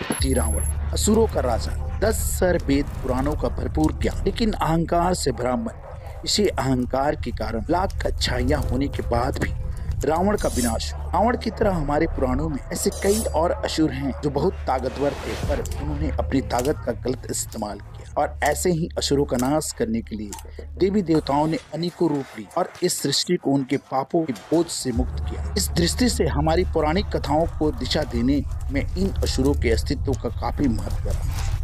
पति रावण, असुरों का राजा, 10 सर वेद पुराणों का भरपूर ज्ञान, लेकिन अहंकार से भरा मन। इसी अहंकार के कारण लाख अच्छाइयां होने के बाद भी रावण का विनाश। रावण की तरह हमारे पुराणों में ऐसे कई और असुर हैं जो बहुत ताकतवर थे, पर उन्होंने अपनी ताकत का गलत इस्तेमाल किया और ऐसे ही असुरों का नाश करने के लिए देवी देवताओं ने अनेकों रूप ली और इस सृष्टि को उनके पापों के बोझ से मुक्त किया। इस दृष्टि से हमारी पौराणिक कथाओं को दिशा देने में इन असुरों के अस्तित्व का काफी महत्व रहा।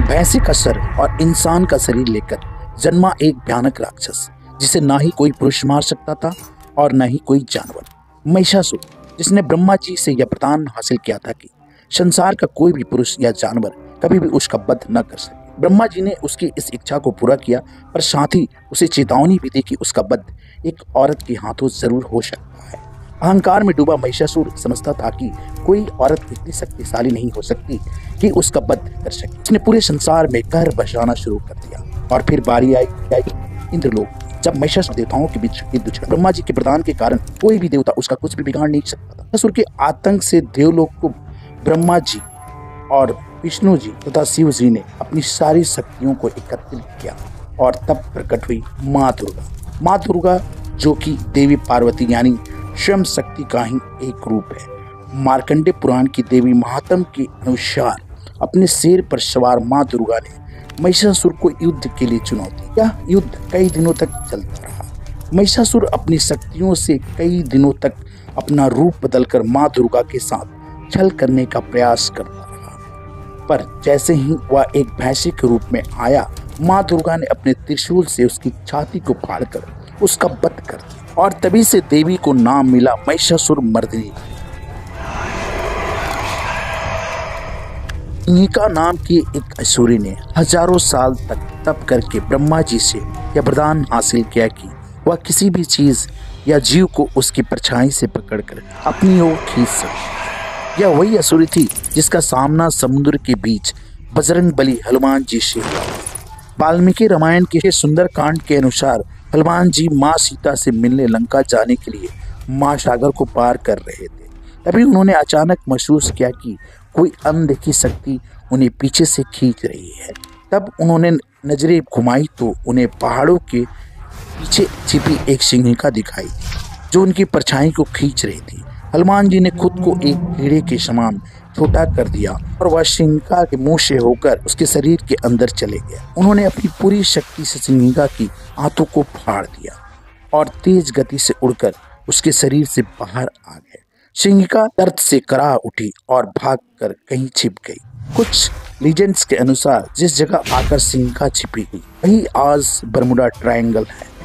भैंसे का सर और इंसान का शरीर लेकर जन्मा एक भयानक राक्षस, जिसे ना ही कोई पुरुष मार सकता था और न ही कोई जानवर, महिषासुर, जिसने ब्रह्मा जी से यह वरदान हासिल किया था कि संसार का कोई भी पुरुष या जानवर कभी भी उसका वध न कर सके। ब्रह्मा जी ने उसकी इस इच्छा को पूरा किया, पर साथ ही उसे चेतावनी भी दी कि उसका वध एक औरत के हाथों जरूर हो सकता है। अहंकार में डूबा महिषासुर समझता था कि कोई औरत इतनी शक्तिशाली नहीं हो सकती कि उसका वध कर सके। उसने पूरे संसार में कहर बसाना शुरू कर दिया और फिर बारी आई इंद्रलोक, जब महिषासुर देवताओं के बीच युद्ध छिड़ा। ब्रह्मा जी के वरदान के कारण कोई भी देवता उसका कुछ भी बिगाड़ नहीं सकता था। असुर के आतंक से देवलोक को ब्रह्मा जी और विष्णु जी तथा शिव जी ने अपनी सारी शक्तियों को एकत्रित किया और तब प्रकट हुई माँ दुर्गा। माँ दुर्गा जो कि देवी पार्वती यानी स्वयं शक्ति का ही एक रूप है। मार्कंडेय पुराण की देवी महात्म के अनुसार अपने शेर पर सवार माँ दुर्गा ने महिषासुर को युद्ध के लिए चुनौती। यह युद्ध कई दिनों तक चलता रहा। महिषासुर अपनी शक्तियों से कई दिनों तक अपना रूप बदलकर माँ दुर्गा के साथ छल करने का प्रयास करता रहा, पर जैसे ही वह एक भैंसे के रूप में आया, माँ दुर्गा ने अपने त्रिशूल से उसकी छाती को फाड़कर उसका वध कर दिया और तभी से देवी को नाम मिला महिषासुर मर्दिनी। सिंहिका नाम की एक असुरी ने हजारों साल तक तप करके ब्रह्मा जी से यह वरदान हासिल किया कि वह किसी भी चीज या जीव को उसकी परछाई से पकड़कर अपनी ओर खींच सके। यह वही असुरी थी जिसका सामना समुद्र के बीच बजरंगबली हनुमान जी से हुआ। वाल्मीकि रामायण के सुंदरकांड के अनुसार हनुमान जी माँ सीता से मिलने लंका जाने के लिए महासागर को पार कर रहे थे। तभी उन्होंने अचानक महसूस किया कि कोई अनदेखी शक्ति उन्हें पीछे से खींच रही है। तब उन्होंने नजरें घुमाई तो उन्हें पहाड़ों के पीछे छिपी एक सिंहिका दिखाई जो उनकी परछाई को खींच रही थी। हनुमान जी ने खुद को एक कीड़े के समान छोटा कर दिया और वह सिंहिका के मुंह से होकर उसके शरीर के अंदर चले गए। उन्होंने अपनी पूरी शक्ति से सिंहिका की आंतों को फाड़ दिया और तेज गति से उड़कर उसके शरीर से बाहर आ गए। सिंहिका दर्द से कराह उठी और भागकर कहीं छिप गई। कुछ लीजेंड्स के अनुसार जिस जगह आकर सिंहिका छिपी हुई वही आज बरमुडा ट्रायंगल है।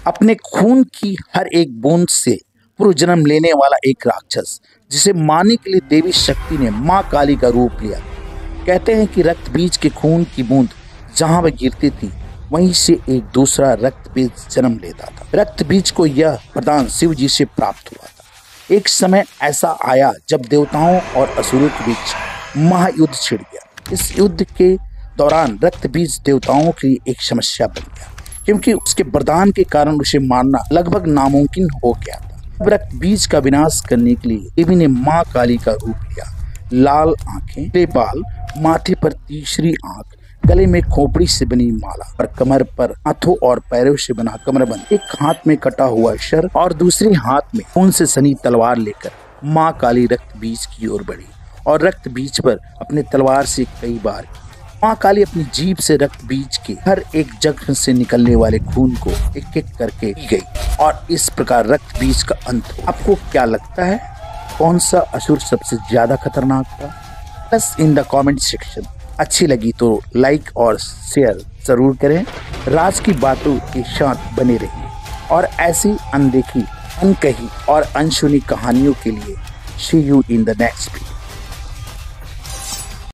अपने खून की हर एक बूंद से पूर्व जन्म लेने वाला एक राक्षस, जिसे मारने के लिए देवी शक्ति ने माँ काली का रूप लिया। कहते हैं कि रक्त बीज के खून की बूंद जहाँ वह गिरती थी वहीं से एक दूसरा रक्त बीज जन्म लेता था। रक्त बीज को यह वरदान शिव जी से प्राप्त हुआ था। एक समय ऐसा आया जब देवताओं और असुरों के बीच महायुद्ध छिड़ गया। इस युद्ध के दौरान रक्त बीज देवताओं के लिए एक समस्या बन गया, क्योंकि उसके वरदान के कारण उसे मारना लगभग नामुमकिन हो गया था। रक्त बीज का विनाश करने के लिए देवी ने माँ काली का रूप लिया। लाल आंखें, पीले बाल, माथे पर तीसरी आंख, गले में खोपड़ी से बनी माला और कमर पर हाथों और पैरों से बना कमरबंद, एक हाथ में कटा हुआ शर और दूसरे हाथ में खून से सनी तलवार लेकर माँ काली रक्त बीज की ओर बढ़ी और रक्त बीज पर अपने तलवार से कई बार माँ काली अपनी जीभ से रक्त बीज के हर एक जख्म से निकलने वाले खून को एक एक करके पी गई और इस प्रकार रक्त बीज का अंत हो। आपको क्या लगता है कौन सा असुर सबसे ज्यादा खतरनाक था? Plus in the comment section. अच्छी लगी तो लाइक और शेयर जरूर करें। राज की बातों के साथ बने रहिए और ऐसी अनदेखी, अनकही और अनसुनी कहानियों के लिए see you in the next video.